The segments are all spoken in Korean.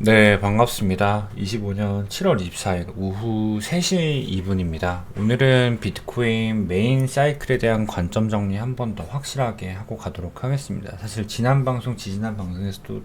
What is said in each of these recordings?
네, 반갑습니다. 25년 7월 24일 오후 3시 2분입니다. 오늘은 비트코인 메인 사이클에 대한 관점 정리 한 번 더 확실하게 하고 가도록 하겠습니다. 사실 지난 방송, 지지난 방송에서도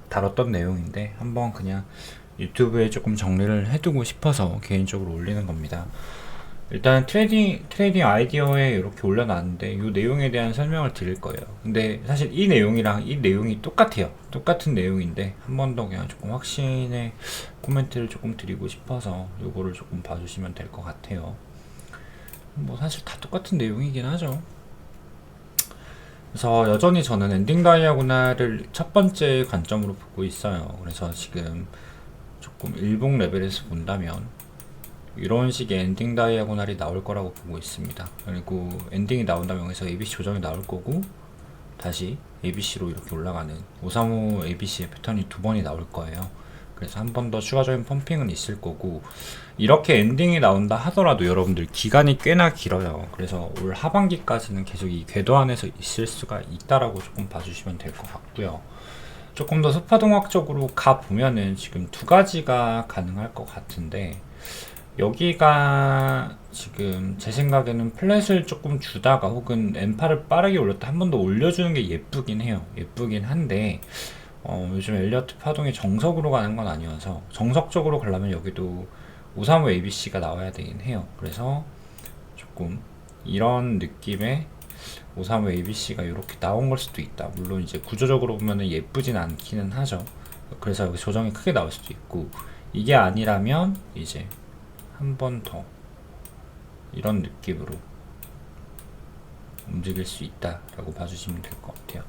다뤘던 내용인데 한번 그냥 유튜브에 조금 정리를 해두고 싶어서 개인적으로 올리는 겁니다. 일단 트레이딩 아이디어에 이렇게 올려놨는데 이 내용에 대한 설명을 드릴 거예요. 근데 사실 이 내용이랑 이 내용이 똑같아요. 똑같은 내용인데 한 번 더 그냥 조금 확신의 코멘트를 조금 드리고 싶어서 요거를 조금 봐주시면 될 것 같아요. 뭐 사실 다 똑같은 내용이긴 하죠. 그래서 여전히 저는 엔딩 다이아고날을 첫 번째 관점으로 보고 있어요. 그래서 지금 조금 일봉 레벨에서 본다면 이런 식의 엔딩 다이아고날이 나올 거라고 보고 있습니다. 그리고 엔딩이 나온다면 여기서 ABC 조정이 나올 거고 다시 ABC로 이렇게 올라가는 535 ABC의 패턴이 두 번이 나올 거예요. 그래서 한 번 더 추가적인 펌핑은 있을 거고 이렇게 엔딩이 나온다 하더라도 여러분들 기간이 꽤나 길어요. 그래서 올 하반기까지는 계속 이 궤도 안에서 있을 수가 있다라고 조금 봐주시면 될 것 같고요. 조금 더 수파동학적으로 가보면은 지금 두 가지가 가능할 것 같은데 여기가 지금 제 생각에는 플랫을 조금 주다가 혹은 엠파를 빠르게 올렸다 한 번 더 올려주는 게 예쁘긴 해요. 예쁘긴 한데 요즘 엘리어트 파동이 정석으로 가는 건 아니어서 정석적으로 가려면 여기도 535 ABC가 나와야 되긴 해요. 그래서 조금 이런 느낌의 535 ABC가 이렇게 나온 걸 수도 있다. 물론 이제 구조적으로 보면은 예쁘진 않기는 하죠. 그래서 여기 조정이 크게 나올 수도 있고 이게 아니라면 이제 한 번 더 이런 느낌으로 움직일 수 있다라고 봐주시면 될 것 같아요.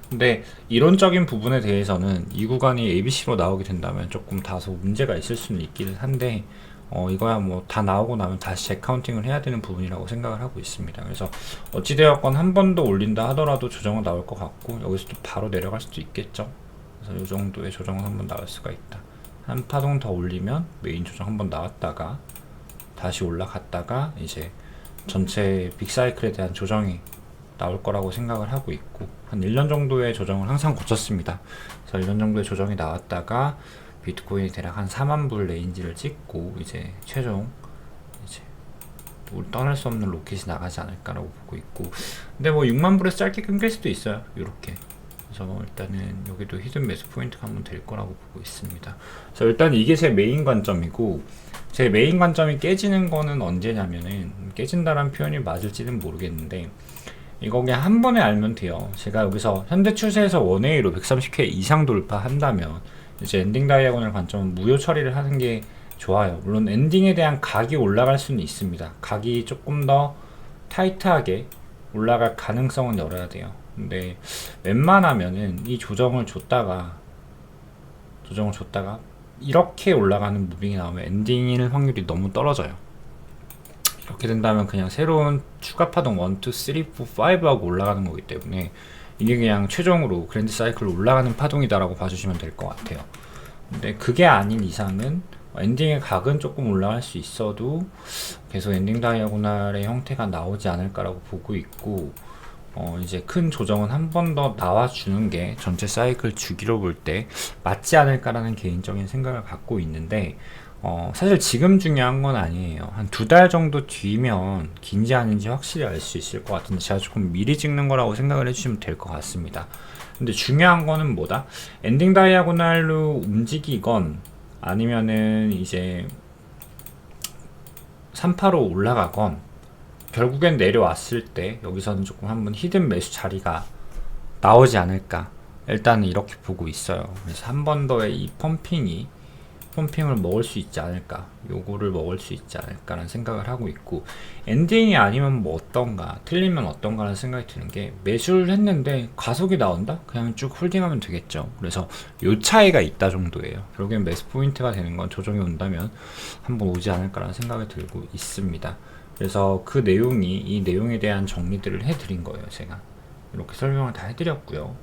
근데 이론적인 부분에 대해서는 이 구간이 ABC로 나오게 된다면 조금 다소 문제가 있을 수는 있기는 한데 이거야 뭐 다 나오고 나면 다시 재카운팅을 해야 되는 부분이라고 생각을 하고 있습니다. 그래서 어찌되었건 한 번 더 올린다 하더라도 조정은 나올 것 같고 여기서도 바로 내려갈 수도 있겠죠. 그래서 이 정도의 조정은 한 번 나올 수가 있다. 한 파동 더 올리면 메인 조정 한 번 나왔다가 다시 올라갔다가 이제 전체 빅사이클에 대한 조정이 나올 거라고 생각을 하고 있고 한 1년 정도의 조정을 항상 거쳤습니다. 그래서 1년 정도의 조정이 나왔다가 비트코인이 대략 한 4만 불 레인지를 찍고 이제 최종 이제 우리 떠날 수 없는 로켓이 나가지 않을까라고 보고 있고 근데 뭐 6만 불에서 짧게 끊길 수도 있어요. 이렇게 그래서 일단은 여기도 히든 매수 포인트가 한번 될 거라고 보고 있습니다. 그래서 일단 이게 제 메인 관점이고 제 메인 관점이 깨지는 거는 언제냐면은 깨진다란 표현이 맞을지는 모르겠는데 이거 그냥 한 번에 알면 돼요. 제가 여기서 현재 추세에서 1A로 130K 이상 돌파한다면 이제 엔딩 다이아고널 관점은 무효 처리를 하는 게 좋아요. 물론 엔딩에 대한 각이 올라갈 수는 있습니다. 각이 조금 더 타이트하게 올라갈 가능성은 열어야 돼요. 근데 웬만하면은 이 조정을 줬다가 이렇게 올라가는 무빙이 나오면 엔딩일 확률이 너무 떨어져요. 이렇게 된다면 그냥 새로운 추가 파동 1, 2, 3, 4, 5 하고 올라가는 거기 때문에 이게 그냥 최종으로 그랜드 사이클로 올라가는 파동이다라고 봐주시면 될 것 같아요. 근데 그게 아닌 이상은 엔딩의 각은 조금 올라갈 수 있어도 계속 엔딩 다이아고날의 형태가 나오지 않을까라고 보고 있고 이제 큰 조정은 한 번 더 나와주는 게 전체 사이클 주기로 볼 때 맞지 않을까라는 개인적인 생각을 갖고 있는데 사실 지금 중요한 건 아니에요. 한 2달 정도 뒤면 긴지 아닌지 확실히 알 수 있을 것 같은데 제가 조금 미리 찍는 거라고 생각을 해주시면 될 것 같습니다. 근데 중요한 거는 뭐다? 엔딩 다이아고날로 움직이건 아니면은 이제 3파로 올라가건 결국엔 내려왔을 때 여기서는 조금 한번 히든 매수 자리가 나오지 않을까 일단은 이렇게 보고 있어요. 그래서 한 번 더의 이 펌핑을 먹을 수 있지 않을까 요거를 먹을 수 있지 않을까라는 생각을 하고 있고 엔딩이 아니면 뭐 어떤가 틀리면 어떤가 라는 생각이 드는 게 매수를 했는데 가속이 나온다? 그냥 쭉 홀딩하면 되겠죠. 그래서 요 차이가 있다 정도예요. 결국엔 매수 포인트가 되는 건 조정이 온다면 한번 오지 않을까라는 생각이 들고 있습니다. 그래서 그 내용이 이 내용에 대한 정리들을 해드린 거예요. 제가 이렇게 설명을 다 해드렸고요.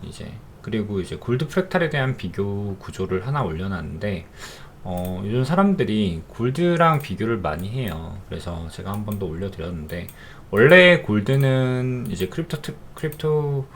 이제 그리고 이제 골드 프랙탈에 대한 비교 구조를 하나 올려놨는데 요즘 사람들이 골드랑 비교를 많이 해요. 그래서 제가 한 번 더 올려드렸는데 원래 골드는 이제 크립토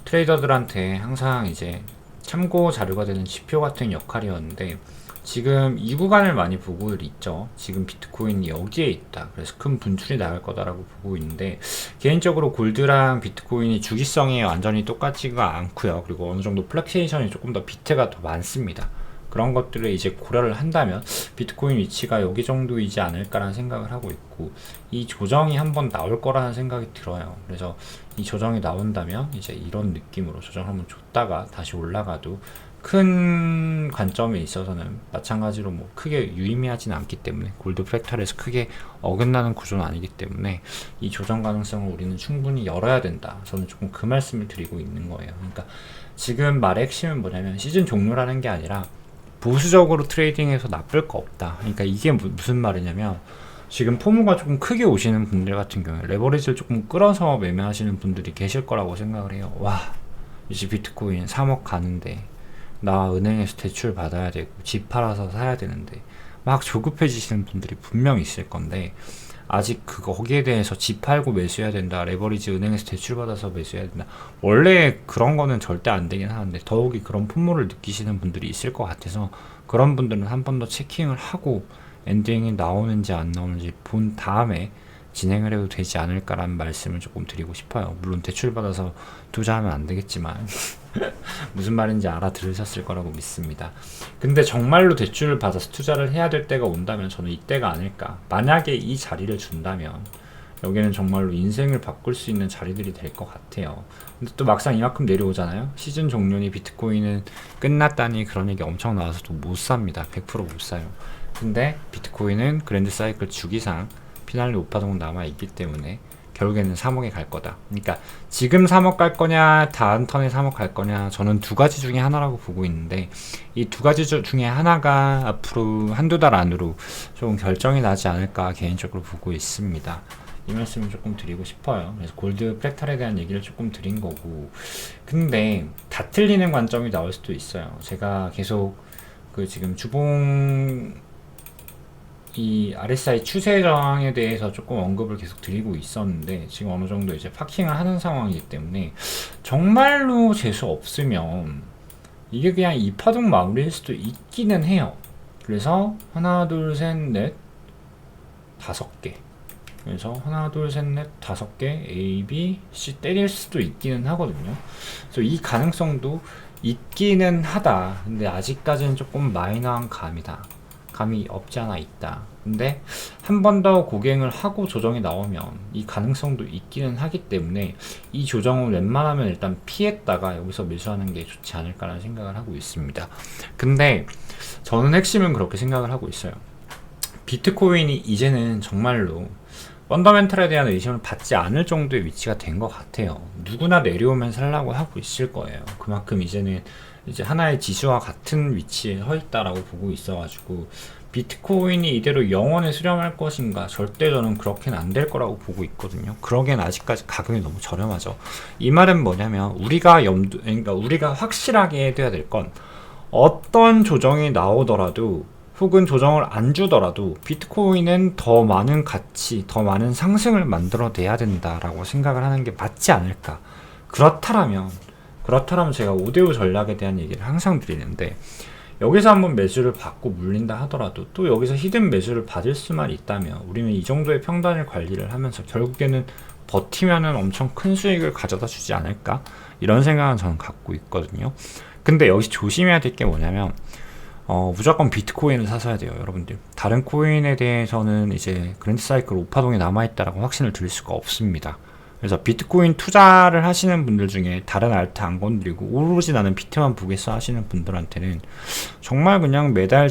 트레이더들한테 항상 이제 참고 자료가 되는 지표 같은 역할이었는데 지금 이 구간을 많이 보고 있죠. 지금 비트코인이 여기에 있다. 그래서 큰 분출이 나갈 거다라고 보고 있는데 개인적으로 골드랑 비트코인이 주기성이 완전히 똑같지가 않고요. 그리고 어느 정도 플렉세이션이 조금 더 비트가 더 많습니다. 그런 것들을 이제 고려를 한다면 비트코인 위치가 여기 정도이지 않을까라는 생각을 하고 있고 이 조정이 한번 나올 거라는 생각이 들어요. 그래서 이 조정이 나온다면 이제 이런 느낌으로 조정 한번 줬다가 다시 올라가도 큰 관점에 있어서는 마찬가지로 뭐 크게 유의미하진 않기 때문에 골드 프랙탈에서 크게 어긋나는 구조는 아니기 때문에 이 조정 가능성을 우리는 충분히 열어야 된다. 저는 조금 그 말씀을 드리고 있는 거예요. 그러니까 지금 말의 핵심은 뭐냐면 시즌 종료라는 게 아니라 보수적으로 트레이딩해서 나쁠 거 없다. 그러니까 이게 무슨 말이냐면 지금 포무가 조금 크게 오시는 분들 같은 경우에 레버리지를 조금 끌어서 매매하시는 분들이 계실 거라고 생각을 해요. 와, 이제 비트코인 3억 가는데 나 은행에서 대출 받아야 되고 집 팔아서 사야 되는데 막 조급해지시는 분들이 분명히 있을 건데 아직 거기에 대해서 집 팔고 매수해야 된다. 레버리지 은행에서 대출 받아서 매수해야 된다. 원래 그런 거는 절대 안 되긴 하는데 더욱이 그런 품모를 느끼시는 분들이 있을 것 같아서 그런 분들은 한 번 더 체킹을 하고 엔딩이 나오는지 안 나오는지 본 다음에 진행을 해도 되지 않을까라는 말씀을 조금 드리고 싶어요. 물론 대출 받아서 투자하면 안 되겠지만 무슨 말인지 알아들으셨을 거라고 믿습니다. 근데 정말로 대출을 받아서 투자를 해야 될 때가 온다면 저는 이때가 아닐까. 만약에 이 자리를 준다면 여기는 정말로 인생을 바꿀 수 있는 자리들이 될 것 같아요. 근데 또 막상 이만큼 내려오잖아요. 시즌 종료니 비트코인은 끝났다니 그런 얘기 엄청 나와서 또 못 삽니다. 100% 못 사요. 근데 비트코인은 그랜드 사이클 주기상 피날레 오파동은 남아있기 때문에 결국에는 3억에 갈 거다. 그러니까 지금 3억 갈 거냐 다음 턴에 3억 갈 거냐 저는 두 가지 중에 하나라고 보고 있는데 이 두 가지 중에 하나가 앞으로 한두 달 안으로 좀 결정이 나지 않을까 개인적으로 보고 있습니다. 이 말씀을 조금 드리고 싶어요. 그래서 골드 프랙탈에 대한 얘기를 조금 드린 거고 근데 다 틀리는 관점이 나올 수도 있어요. 제가 계속 그 지금 주봉 이 RSI 추세 저항에 대해서 조금 언급을 계속 드리고 있었는데 지금 어느 정도 이제 파킹을 하는 상황이기 때문에 정말로 재수 없으면 이게 그냥 이 파동 마무리일 수도 있기는 해요. 그래서 하나 둘 셋 넷 다섯 개 그래서 하나 둘 셋 넷 다섯 개 A, B, C 때릴 수도 있기는 하거든요. 그래서 이 가능성도 있기는 하다. 근데 아직까지는 조금 마이너한 감이 없지 않아 있다. 근데 한 번 더 고갱을 하고 조정이 나오면 이 가능성도 있기는 하기 때문에 이 조정을 웬만하면 일단 피했다가 여기서 매수하는 게 좋지 않을까라는 생각을 하고 있습니다. 근데 저는 핵심은 그렇게 생각을 하고 있어요. 비트코인이 이제는 정말로 펀더멘털에 대한 의심을 받지 않을 정도의 위치가 된 것 같아요. 누구나 내려오면 살라고 하고 있을 거예요. 그만큼 이제는 이제 하나의 지수와 같은 위치에 서 있다라고 보고 있어가지고 비트코인이 이대로 영원히 수렴할 것인가? 절대 저는 그렇게는 안 될 거라고 보고 있거든요. 그러기엔 아직까지 가격이 너무 저렴하죠. 이 말은 뭐냐면 그러니까 우리가 확실하게 해야 될 건 어떤 조정이 나오더라도 혹은 조정을 안 주더라도 비트코인은 더 많은 가치, 더 많은 상승을 만들어내야 된다라고 생각을 하는 게 맞지 않을까. 그렇다면 제가 5대5 전략에 대한 얘기를 항상 드리는데 여기서 한번 매수를 받고 물린다 하더라도 또 여기서 히든 매수를 받을 수만 있다면 우리는 이 정도의 평단을 관리를 하면서 결국에는 버티면은 엄청 큰 수익을 가져다 주지 않을까 이런 생각은 저는 갖고 있거든요. 근데 여기서 조심해야 될 게 뭐냐면 무조건 비트코인을 사셔야 돼요, 여러분들. 다른 코인에 대해서는 이제 그랜드 사이클 오파동이 남아있다라고 확신을 드릴 수가 없습니다. 그래서 비트코인 투자를 하시는 분들 중에 다른 알트 안 건드리고 오로지 나는 비트만 보겠어 하시는 분들한테는 정말 그냥 매달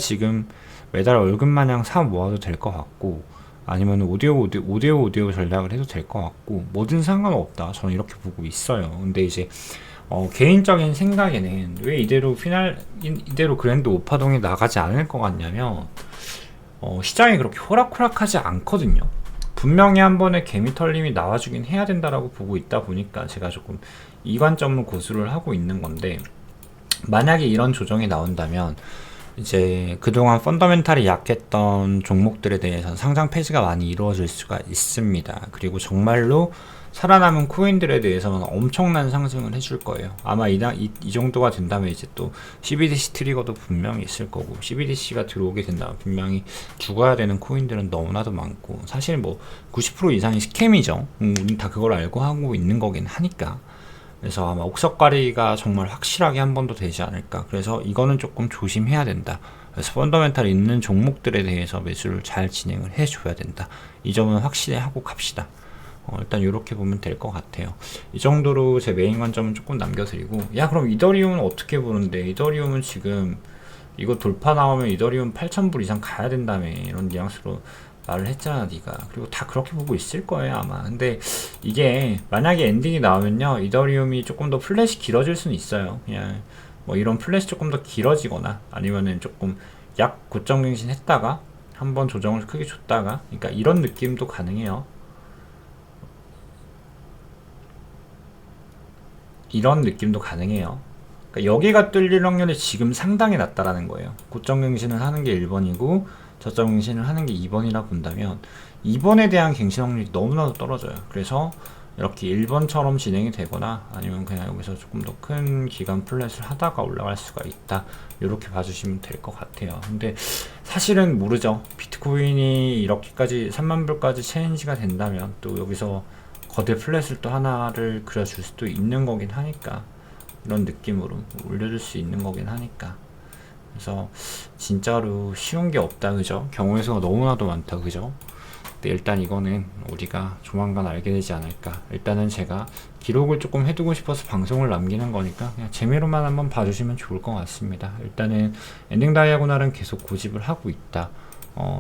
월급 마냥 사 모아도 될 것 같고 아니면 5대5 전략을 해도 될 것 같고 뭐든 상관없다. 저는 이렇게 보고 있어요. 근데 이제 개인적인 생각에는 왜 이대로 그랜드 오파동이 나가지 않을 것 같냐면 시장이 그렇게 호락호락하지 않거든요. 분명히 한 번에 개미 털림이 나와주긴 해야 된다라고 보고 있다 보니까 제가 조금 이 관점을 고수를 하고 있는 건데 만약에 이런 조정이 나온다면 이제 그동안 펀더멘탈이 약했던 종목들에 대해서는 상장 폐지가 많이 이루어질 수가 있습니다. 그리고 정말로 살아남은 코인들에 대해서는 엄청난 상승을 해줄 거예요. 아마 이 정도가 된다면 이제 또 CBDC 트리거도 분명히 있을 거고, CBDC가 들어오게 된다면 분명히 죽어야 되는 코인들은 너무나도 많고, 사실 뭐 90% 이상이 스캠이죠. 우린 다 그걸 알고 하고 있는 거긴 하니까. 그래서 아마 옥석가리가 정말 확실하게 한 번 더 되지 않을까. 그래서 이거는 조금 조심해야 된다. 그래서 펀더멘탈 있는 종목들에 대해서 매수를 잘 진행을 해줘야 된다. 이 점은 확실히 하고 갑시다. 일단 이렇게 보면 될 것 같아요. 이 정도로 제 메인 관점은 조금 남겨드리고, 야 그럼 이더리움은 어떻게 보는데, 이더리움은 지금 이거 돌파 나오면 이더리움 8,000불 이상 가야 된다며 이런 뉘앙스로 말을 했잖아 네가. 그리고 다 그렇게 보고 있을 거예요 아마. 근데 이게 만약에 엔딩이 나오면요, 이더리움이 조금 더 플랫이 길어질 수는 있어요. 그냥 뭐 이런 플랫이 조금 더 길어지거나, 아니면은 조금 약 고점 갱신했다가 한번 조정을 크게 줬다가, 그러니까 이런 느낌도 가능해요. 이런 느낌도 가능해요. 그러니까 여기가 뚫릴 확률이 지금 상당히 낮다라는 거예요. 고점 갱신을 하는 게 1번이고 저점 갱신을 하는 게 2번이라 본다면 2번에 대한 갱신 확률이 너무나도 떨어져요. 그래서 이렇게 1번처럼 진행이 되거나, 아니면 그냥 여기서 조금 더 큰 기간 플랫을 하다가 올라갈 수가 있다, 이렇게 봐주시면 될 것 같아요. 근데 사실은 모르죠. 비트코인이 이렇게까지 3만불까지 체인지가 된다면 또 여기서 거대 플랫을 또 하나를 그려줄 수도 있는 거긴 하니까, 이런 느낌으로 올려줄 수 있는 거긴 하니까. 그래서 진짜로 쉬운 게 없다, 그죠? 경우의 수가 너무나도 많다, 그죠? 근데 일단 이거는 우리가 조만간 알게 되지 않을까. 일단은 제가 기록을 조금 해두고 싶어서 방송을 남기는 거니까 그냥 재미로만 한번 봐주시면 좋을 것 같습니다. 일단은 엔딩 다이아고날은 계속 고집을 하고 있다.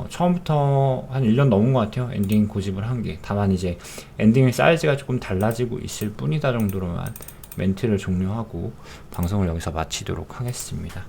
처음부터 한 1년 넘은 것 같아요. 엔딩 고집을 한 게. 다만 이제 엔딩의 사이즈가 조금 달라지고 있을 뿐이다 정도로만 멘트를 종료하고 방송을 여기서 마치도록 하겠습니다.